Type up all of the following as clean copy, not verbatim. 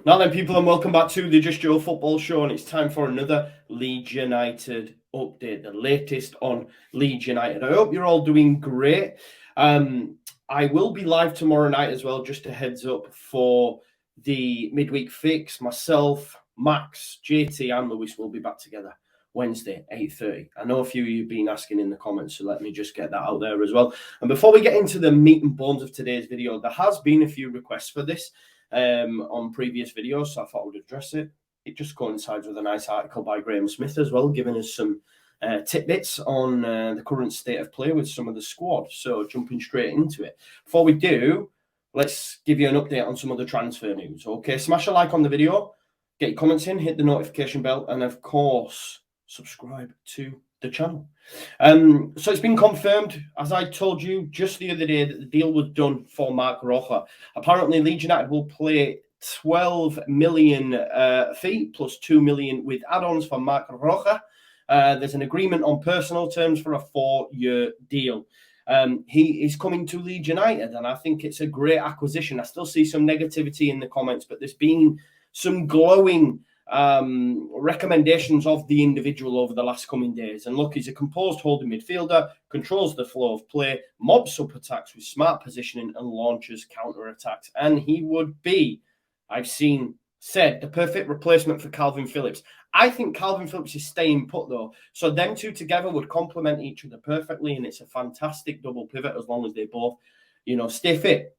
Now then, people, and welcome back to the Just Joe Football Show, and it's time for another Leeds United update, the latest on Leeds United. I hope you're all doing great. I will be live tomorrow night as well, just a heads up for the midweek fix. Myself, Max, JT and Lewis will be back together Wednesday, 8:30. I know a few of you have been asking in the comments, so let me just get that out there as well. And before we get into the meat and bones of today's video, there has been a few requests for this on previous videos, so I thought I would address it. It just coincides with a nice article by Graham Smith as well, giving us some tidbits on the current state of play with some of the squad. So jumping straight into it. Before we do, let's give you an update on some of the transfer news. Okay, smash a like on the video, get your comments in, hit the notification bell, and of course, subscribe to the channel. So it's been confirmed, as I told you just the other day, that the deal was done for Marc Roca. Apparently, Leeds United will play 12 million fee plus 2 million with add-ons for Marc Roca. There's an agreement on personal terms for a 4-year deal. He is coming to Leeds United, and I think it's a great acquisition. I still see some negativity in the comments, but there's been some glowing recommendations of the individual over the last coming days. And look, he's a composed holding midfielder, controls the flow of play, mobs up attacks with smart positioning and launches counter-attacks. And he would be, I've seen said, the perfect replacement for Calvin Phillips. I think Calvin Phillips is staying put though. So them two together would complement each other perfectly, and it's a fantastic double pivot as long as they both, stay fit.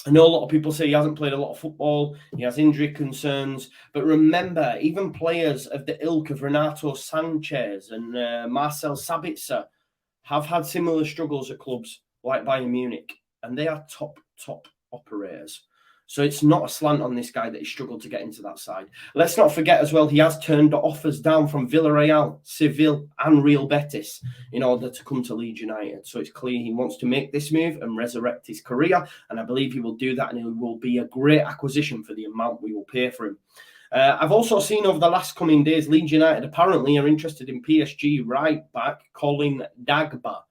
I know a lot of people say he hasn't played a lot of football, he has injury concerns, but remember, even players of the ilk of Renato Sanchez and Marcel Sabitzer have had similar struggles at clubs like Bayern Munich, and they are top operators. So it's not a slant on this guy that he struggled to get into that side. Let's not forget as well, he has turned offers down from Villarreal, Seville and Real Betis in order to come to Leeds United. So it's clear he wants to make this move and resurrect his career. And I believe he will do that, and it will be a great acquisition for the amount we will pay for him. I've also seen over the last coming days, Leeds United apparently are interested in PSG right back Colin Dagba.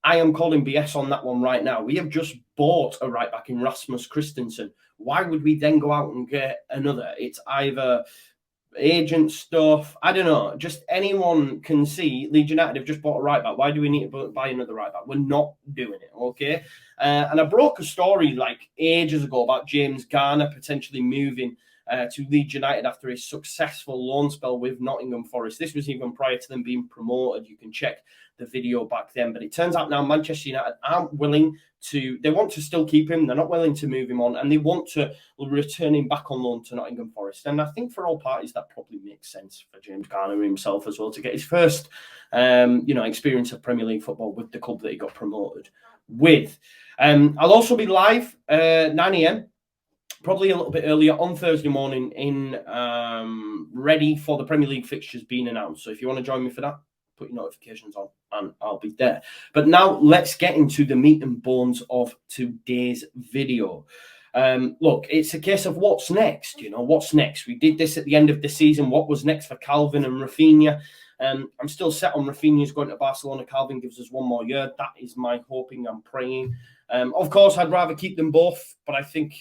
I am calling BS on that one right now. We have just bought a right back in Rasmus Christensen. Why would we then go out and get another? It's either agent stuff. I don't know. Just anyone can see Leeds United have just bought a right back. Why do we need to buy another right back? We're not doing it, okay? And I broke a story like ages ago about James Garner potentially moving to Leeds United after his successful loan spell with Nottingham Forest. This was even prior to them being promoted. You can check the video back then. But it turns out now Manchester United aren't willing to, they want to still keep him. They're not willing to move him on, and they want to return him back on loan to Nottingham Forest. And I think for all parties, that probably makes sense for James Garner himself as well, to get his first, experience of Premier League football with the club that he got promoted with. I'll also be live 9 a.m. probably a little bit earlier on Thursday morning ready for the Premier League fixtures being announced. So if you want to join me for that, put your notifications on and I'll be there. But now let's get into the meat and bones of today's video. Look, it's a case of what's next. What's next? We did this at the end of the season. What was next for Calvin and Rafinha? I'm still set on Rafinha's going to Barcelona. Calvin gives us one more year. That is my hoping and praying. Of course, I'd rather keep them both, but I think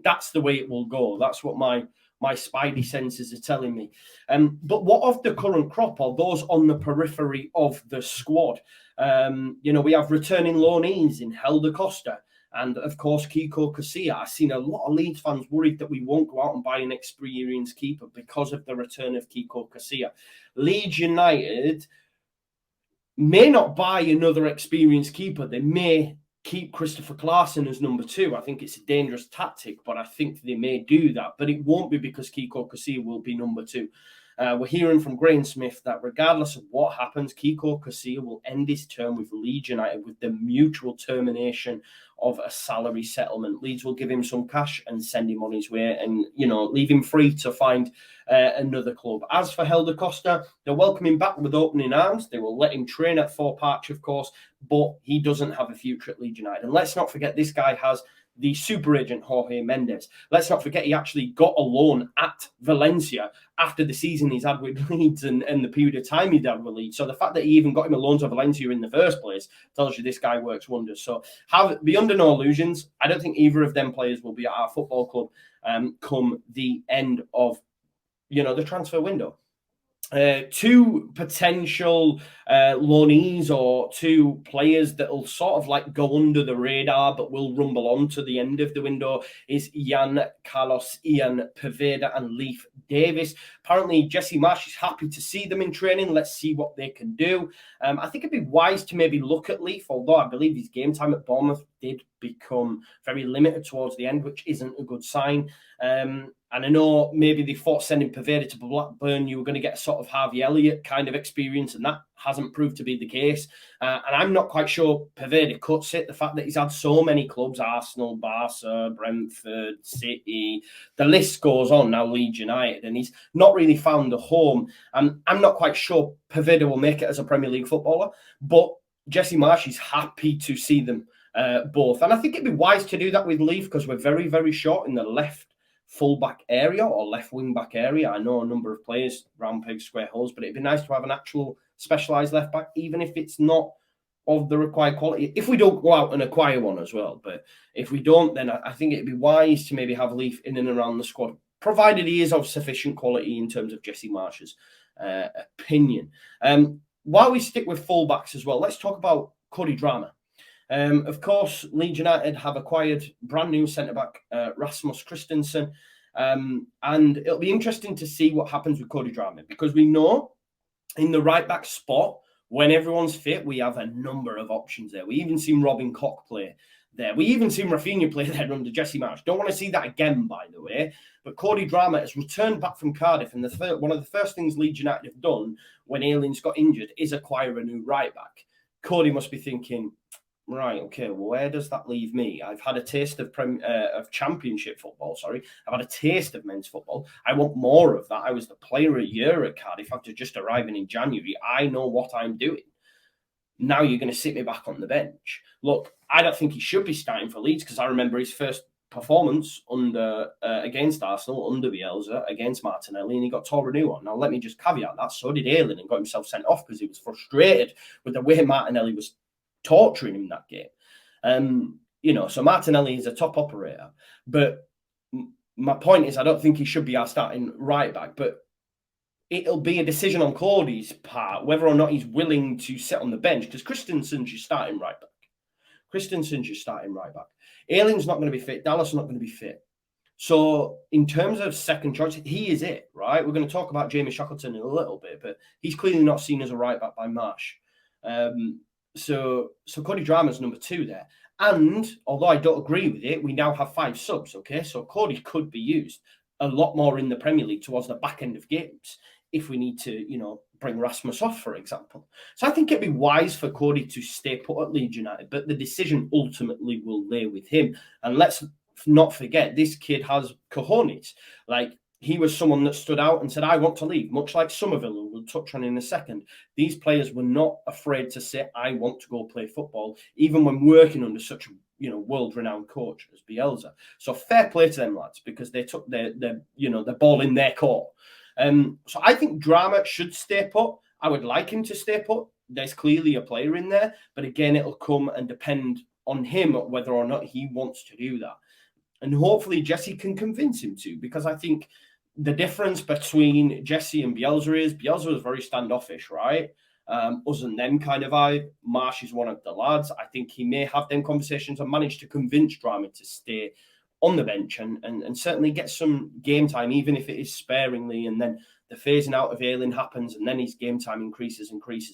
that's the way it will go. That's what my spidey senses are telling me. But what of the current crop, or those on the periphery of the squad? We have returning loanees in Helder Costa and, of course, Kiko Casilla. I've seen a lot of Leeds fans worried that we won't go out and buy an experienced keeper because of the return of Kiko Casilla. Leeds United may not buy another experienced keeper. They may keep Christopher Claesen as number 2. I think it's a dangerous tactic, but I think they may do that. But it won't be because Kiko Casilla will be number 2. We're hearing from Graham Smith that regardless of what happens, Kiko Casilla will end his term with Leeds United with the mutual termination of a salary settlement. Leeds will give him some cash and send him on his way and, leave him free to find another club. As for Helder Costa, they'll welcome him back with opening arms. They will let him train at Thorpe Arch, of course, but he doesn't have a future at Leeds United. And let's not forget, this guy has the super agent Jorge Mendes. Let's not forget he actually got a loan at Valencia after the season he's had with Leeds and the period of time he'd had with Leeds. So the fact that he even got him a loan to Valencia in the first place tells you this guy works wonders. So be under no illusions. I don't think either of them players will be at our football club come the end of the transfer window. Two potential loanees or two players that will sort of like go under the radar but will rumble on to the end of the window is Ian Poveda and Leif Davis. Apparently Jesse Marsch is happy to see them in training. Let's see what they can do. I think it'd be wise to maybe look at Leif, although I believe his game time at Bournemouth did become very limited towards the end, which isn't a good sign. And I know maybe they thought sending Poveda to Blackburn, you were going to get a sort of Harvey Elliott kind of experience, and that hasn't proved to be the case. And I'm not quite sure Poveda cuts it. The fact that he's had so many clubs, Arsenal, Barca, Brentford, City, the list goes on now, Leeds United, and he's not really found a home. I'm not quite sure Poveda will make it as a Premier League footballer, but Jesse Marsch is happy to see them both. And I think it'd be wise to do that with Leaf because we're very, very short in the left full-back area or left wing-back area. I know a number of players, round pegs, square holes, but it'd be nice to have an actual specialised left-back, even if it's not of the required quality. If we don't go out and acquire one as well. But if we don't, then I think it'd be wise to maybe have Leaf in and around the squad, provided he is of sufficient quality in terms of Jesse Marsch's opinion. While we stick with full-backs as well, let's talk about Cody Drama. Of course, Leeds United have acquired brand new centre-back Rasmus Christensen, and it'll be interesting to see what happens with Cody Drama because we know in the right-back spot, when everyone's fit, we have a number of options there. We even seen Robin Koch play there. We even seen Rafinha play there under Jesse Marsch. Don't want to see that again, by the way. But Cody Drama has returned back from Cardiff, and one of the first things Leeds United have done when Aylins got injured is acquire a new right-back. Cody must be thinking, right, okay, well, where does that leave me? I've had a taste of championship football, I've had a taste of men's football. I want more of that. I was the player a year at Cardiff after just arriving in January. I know what I'm doing. Now you're going to sit me back on the bench. Look, I don't think he should be starting for Leeds because I remember his first performance against Arsenal, under Bielsa, against Martinelli, and he got tore a new one. Now, let me just caveat that. So did Aylin and got himself sent off because he was frustrated with the way Martinelli was torturing him that game. So Martinelli is a top operator, but my point is I don't think he should be our starting right back, but it'll be a decision on Cody's part whether or not he's willing to sit on the bench because Christensen's your starting right back. Aylin's not going to be fit. Dallas is not going to be fit. So in terms of second choice, he is it, right? We're going to talk about Jamie Shackleton in a little bit, but he's clearly not seen as a right back by Marsch. So Cody Drama's number 2 there. And although I don't agree with it, we now have 5 subs, okay? So Cody could be used a lot more in the Premier League towards the back end of games if we need to, bring Rasmus off, for example. So I think it'd be wise for Cody to stay put at Leeds United, but the decision ultimately will lay with him. And let's not forget, this kid has cojones. Like, he was someone that stood out and said, I want to leave, much like Somerville, who we'll touch on in a second. These players were not afraid to say, I want to go play football, even when working under such a world-renowned coach as Bielsa. So fair play to them lads, because they took their ball in their court. So I think Drama should stay put. I would like him to stay put. There's clearly a player in there, but again, it'll come and depend on him whether or not he wants to do that. And hopefully Jesse can convince him to, because I think the difference between Jesse and Bielsa is Bielsa was very standoffish, right? Us and them kind of vibe. Marsch is one of the lads. I think he may have them conversations and manage to convince Drama to stay on the bench and certainly get some game time, even if it is sparingly. And then the phasing out of Aylin happens and then his game time increases.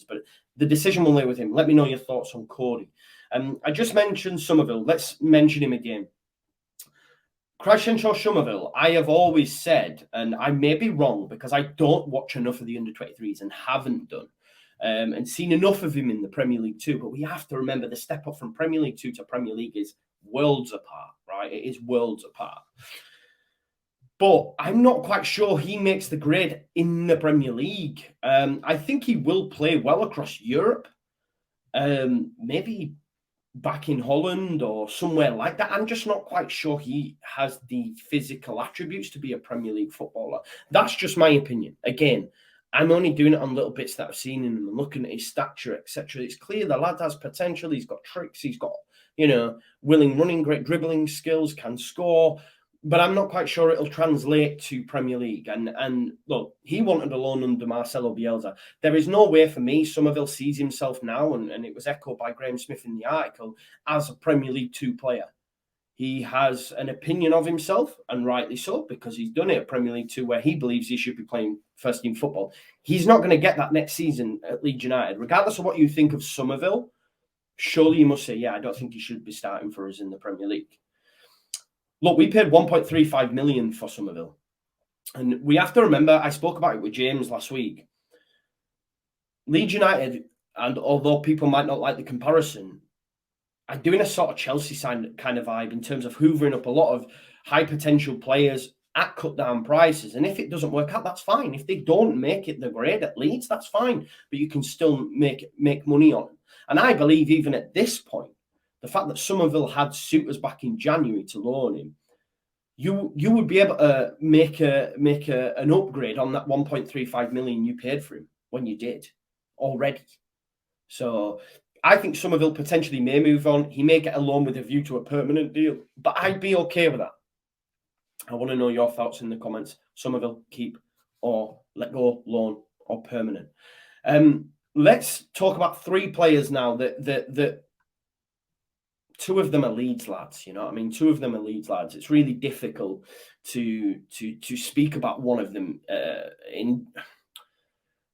But the decision will lay with him. Let me know your thoughts on Cody. I just mentioned Somerville. Let's mention him again. Creswell Somerville, I have always said, and I may be wrong because I don't watch enough of the under-23s and haven't done, and seen enough of him in the Premier League too, but we have to remember the step up from Premier League 2 to Premier League is worlds apart, right? It is worlds apart. But I'm not quite sure he makes the grade in the Premier League. I think he will play well across Europe. Maybe back in Holland or somewhere like that. I'm just not quite sure he has the physical attributes to be a Premier League footballer. That's just my opinion. Again, I'm only doing it on little bits that I've seen in him and looking at his stature, etc. It's clear the lad has potential. He's got tricks. He's got, willing running, great dribbling skills, can score. But I'm not quite sure it'll translate to Premier League. And look, he wanted a loan under Marcelo Bielsa. There is no way for me, Somerville sees himself now, and it was echoed by Graham Smith in the article, as a Premier League 2 player. He has an opinion of himself, and rightly so, because he's done it at Premier League 2 where he believes he should be playing first-team football. He's not going to get that next season at Leeds United. Regardless of what you think of Somerville, surely you must say, yeah, I don't think he should be starting for us in the Premier League. Look, we paid 1.35 million for Somerville. And we have to remember, I spoke about it with James last week. Leeds United, and although people might not like the comparison, are doing a sort of Chelsea kind of vibe in terms of hoovering up a lot of high potential players at cut down prices. And if it doesn't work out, that's fine. If they don't make it the grade at Leeds, that's fine. But you can still make money on them. And I believe even at this point, the fact that Somerville had suitors back in January to loan him, you would be able to make an upgrade on that 1.35 million you paid for him when you did already. So I think Somerville potentially may move on. He may get a loan with a view to a permanent deal, but I'd be okay with that. I want to know your thoughts in the comments. Somerville, keep, or let go, loan, or permanent. Let's talk about 3 players now that 2 of them are Leeds lads, you know what I mean? 2 of them are Leeds lads. It's really difficult to speak about one of them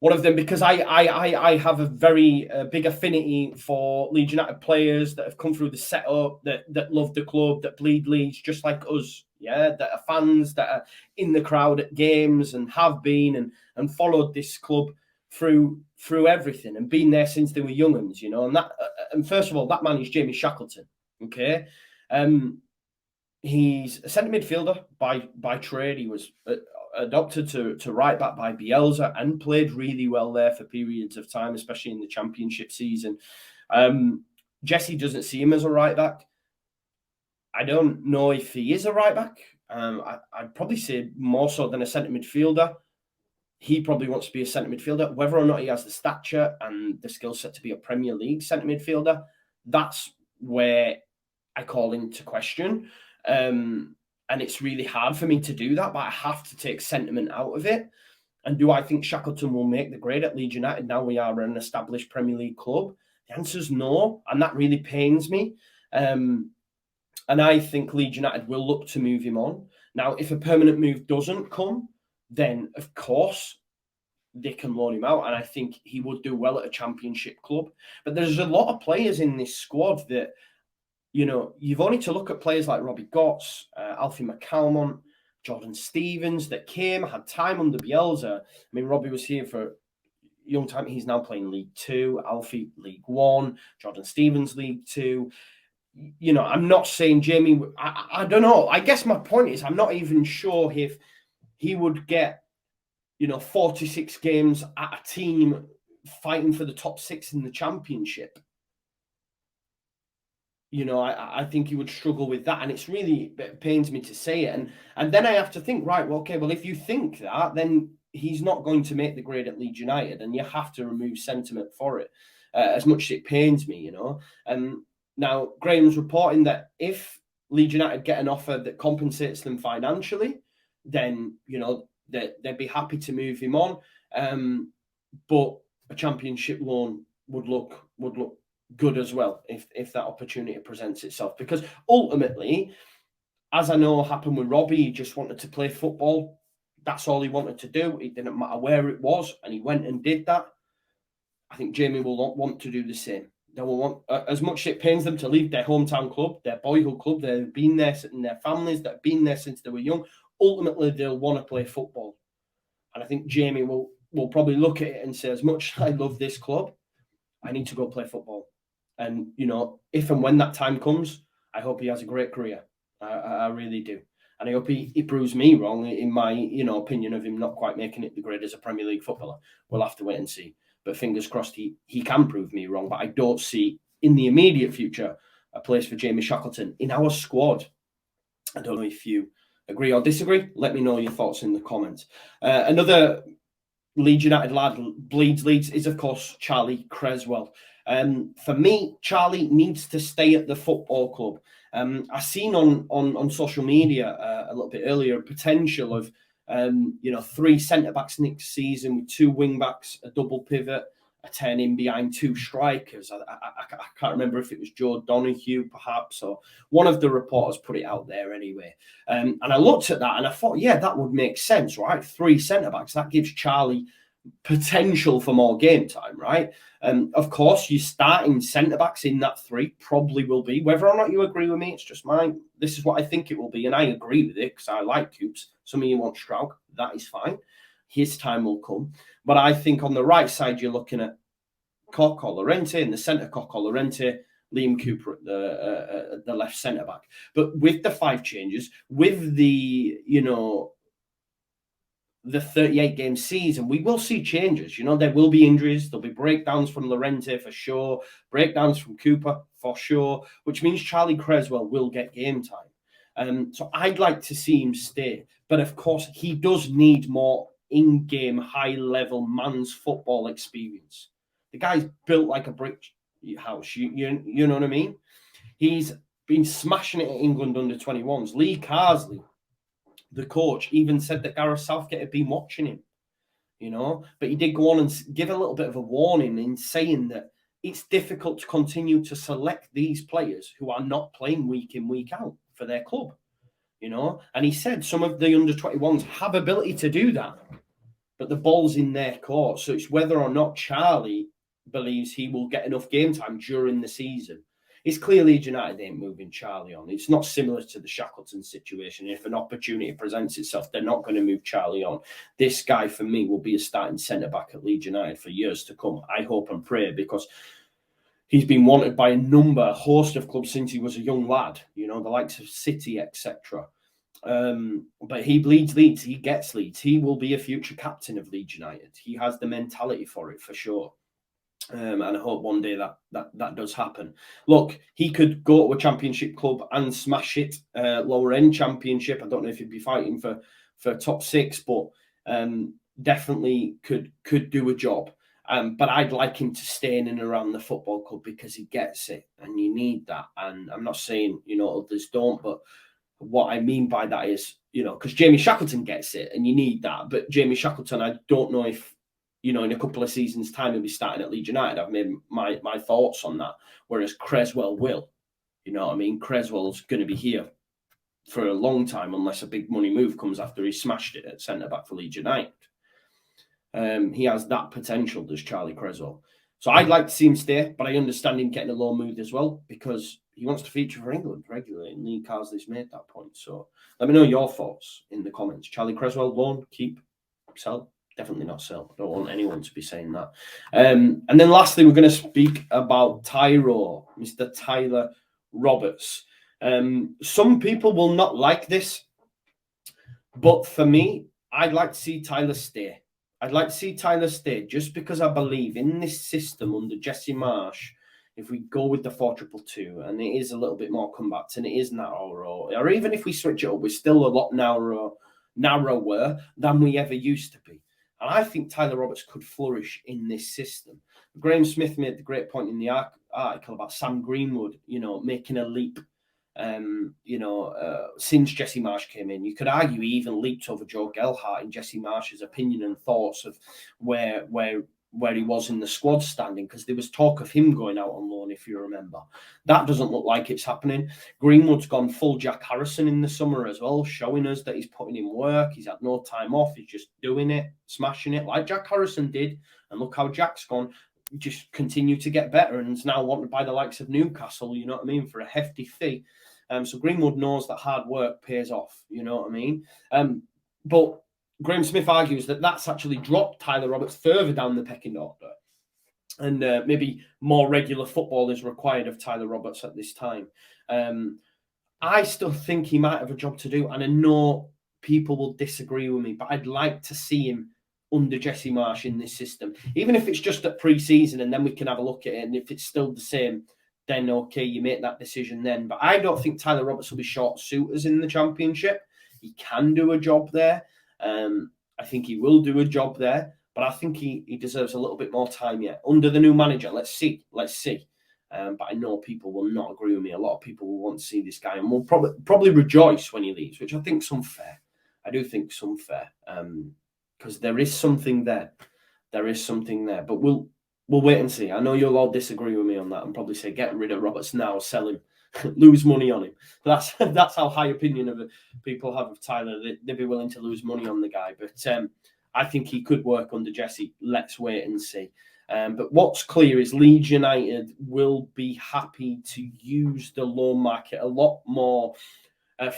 because I have a very big affinity for Leeds United players that have come through the setup, that love the club, that bleed Leeds just like us, yeah, that are fans, that are in the crowd at games and have been and followed this club through everything and been there since they were young'uns, you know. And first of all, that man is Jamie Shackleton. Okay, he's a centre midfielder by trade. He was adopted to right back by Bielsa and played really well there for periods of time, especially in the Championship season. Jesse doesn't see him as a right back. I don't know if he is a right back. I'd probably say more so than a centre midfielder. He probably wants to be a centre midfielder. Whether or not he has the stature and the skill set to be a Premier League centre midfielder, that's where I call into question. And it's really hard for me to do that, but I have to take sentiment out of it. And do I think Shackleton will make the grade at Leeds United now we are an established Premier League club? The answer is no, and that really pains me. And I think Leeds United will look to move him on. Now, if a permanent move doesn't come, then of course they can loan him out, and I think he would do well at a Championship club. But there's a lot of players in this squad that, you know, you've only to look at players like Robbie Gotts, Alfie McCalmont, Jordan Stevens that came, had time under Bielsa. I mean, Robbie was here for a young time. He's now playing League 2, Alfie League 1, Jordan Stevens League 2. You know, I'm not saying Jamie, I don't know. I guess my point is I'm not even sure if he would get, 46 games at a team fighting for the top 6 in the Championship. I think he would struggle with that. And it pains me to say it. And then I have to think, right, well, okay, well, if you think that, then he's not going to make the grade at Leeds United, and you have to remove sentiment for it, as much as it pains me, Now, Graham's reporting that if Leeds United get an offer that compensates them financially, then, they'd be happy to move him on. But a Championship loan would look good as well if that opportunity presents itself. Because ultimately, as I know happened with Robbie, he just wanted to play football. That's all he wanted to do. It didn't matter where it was, and he went and did that. I think Jamie will want to do the same. They will want, as much as it pains them to leave their hometown club, their boyhood club, they've been there, and their families that have been there since they were young, ultimately they'll want to play football. And I think Jamie will probably look at it and say, as much as I love this club, I need to go play football. And, if and when that time comes, I hope he has a great career. I really do. And I hope he proves me wrong in my, opinion of him not quite making it the grade as a Premier League footballer. We'll have to wait and see. But fingers crossed he can prove me wrong. But I don't see in the immediate future a place for Jamie Shackleton in our squad. I don't know if you agree or disagree. Let me know your thoughts in the comments. Another Leeds United lad bleeds Leeds is, of course, Charlie Creswell. For me, Charlie needs to stay at the football club. I've seen on social media a little bit earlier potential of 3 centre-backs next season with 2 wing-backs, a double pivot, a 10 in behind 2 strikers. I can't remember if it was Joe Donoghue, perhaps, or one of the reporters put it out there anyway. And I looked at that and I thought, yeah, that would make sense, right? 3 centre-backs. That gives Charlie potential for more game time, right? Of course, your starting centre-backs in that 3 probably will be, whether or not you agree with me, it's just mine. This is what I think it will be, and I agree with it because I like Coops. Some of you want Straug. That is fine. His time will come. But I think on the right side, you're looking at Koch or Llorente, in the centre, Koch or Llorente, Liam Cooper at the left centre back. But with the 5 changes, with the 38 game season, we will see changes. There will be injuries, there'll be breakdowns from Llorente for sure, breakdowns from Cooper for sure, which means Charlie Creswell will get game time. So I'd like to see him stay. But of course, he does need more in-game, high-level man's football experience. The guy's built like a brick house. You know what I mean? He's been smashing it at England under 21s. Lee Carsley, the coach, even said that Gareth Southgate had been watching him, But he did go on and give a little bit of a warning in saying that it's difficult to continue to select these players who are not playing week in, week out for their club, And he said some of the under 21s have ability to do that, but the ball's in their court. So it's whether or not Charlie believes he will get enough game time during the season. It's clear Leeds United ain't moving Charlie on. It's not similar to the Shackleton situation. If an opportunity presents itself, they're not going to move Charlie on. This guy, for me, will be a starting centre-back at Leeds United for years to come. I hope and pray, because he's been wanted by a host of clubs since he was a young lad, the likes of City, etc. But he bleeds Leeds. He gets Leeds. He will be a future captain of Leeds United. He has the mentality for it, for sure. And I hope one day that does happen. Look, he could go to a championship club and smash it, lower end championship. I don't know if he'd be fighting for top 6, but definitely could do a job. But I'd like him to stay in and around the football club because he gets it, and you need that. And I'm not saying others don't, but what I mean by that is, because Jamie Shackleton gets it and you need that. But Jamie Shackleton, I don't know if, in a couple of seasons' time, he'll be starting at Leeds United. I've made my thoughts on that. Whereas Creswell will. You know what I mean? Creswell's going to be here for a long time unless a big money move comes after he smashed it at centre-back for Leeds United. He has that potential, does Charlie Creswell. So I'd like to see him stay, but I understand him getting a loan moved as well because he wants to feature for England regularly, and Lee Carsley's made that point. So let me know your thoughts in the comments. Charlie Creswell, loan, keep, sell? Definitely not sell. I don't want anyone to be saying that. And then lastly, we're going to speak about Tyro, Mr. Tyler Roberts. Some people will not like this, but for me, I'd like to see Tyler stay. I'd like to see Tyler stay just because I believe in this system under Jesse Marsh. If we go with the 4-2-2 and it is a little bit more compact and it is narrower, or even if we switch it up, we're still a lot narrower than we ever used to be. And I think Tyler Roberts could flourish in this system. Graham Smith made the great point in the article about Sam Greenwood, making a leap, since Jesse Marsh came in. You could argue he even leaped over Joe Gelhardt in Jesse Marsh's opinion and thoughts of where he was in the squad standing, because there was talk of him going out on loan, if you remember. That doesn't look like it's happening. Greenwood's gone full Jack Harrison in the summer as well, showing us that he's putting in work. He's had no time off. He's just doing it, smashing it like Jack Harrison did. And look how Jack's gone. Just continue to get better and is now wanted by the likes of Newcastle, you know what I mean, for a hefty fee. So Greenwood knows that hard work pays off, you know what I mean? But Graham Smith argues that that's actually dropped Tyler Roberts further down the pecking order. And maybe more regular football is required of Tyler Roberts at this time. I still think he might have a job to do. And I know people will disagree with me, but I'd like to see him under Jesse Marsh in this system. Even if it's just at pre-season and then we can have a look at it. And if it's still the same, then okay, you make that decision then. But I don't think Tyler Roberts will be short suitors in the Championship. He can do a job there. I think he will do a job there, but I think he deserves a little bit more time yet under the new manager. Let's see. But I know people will not agree with me. A lot of people will want to see this guy and will probably rejoice when he leaves, which I think is unfair. I do think it's unfair because there is something there. There is something there, but we'll wait and see. I know you'll all disagree with me on that and probably say get rid of Roberts now, sell him, lose money on him. That's how high opinion of people have of Tyler. They'd be willing to lose money on the guy, but I think he could work under Jesse. Let's wait and see. But what's clear is Leeds United will be happy to use the loan market a lot more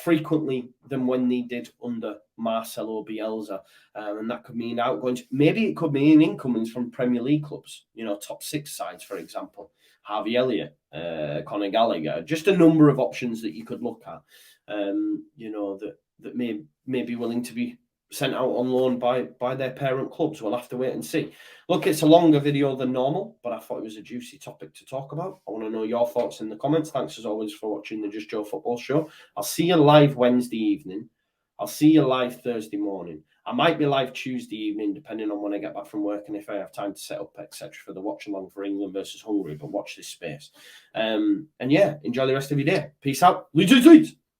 frequently than when they did under Marcelo Bielsa. And that could mean outgoings. Maybe it could mean incomings from Premier League clubs, top 6 sides, for example. Harvey Elliott, Conor Gallagher, just a number of options that you could look at, that may be willing to be sent out on loan by their parent clubs. We'll have to wait and see. Look, it's a longer video than normal, but I thought it was a juicy topic to talk about. I want to know your thoughts in the comments. Thanks as always for watching the Just Joe Football Show. I'll see you live Wednesday evening. I'll see you live Thursday morning. I might be live Tuesday evening, depending on when I get back from work and if I have time to set up, etc., for the watch along for England versus Hungary. But watch this space. And yeah, enjoy the rest of your day. Peace out. Leeds.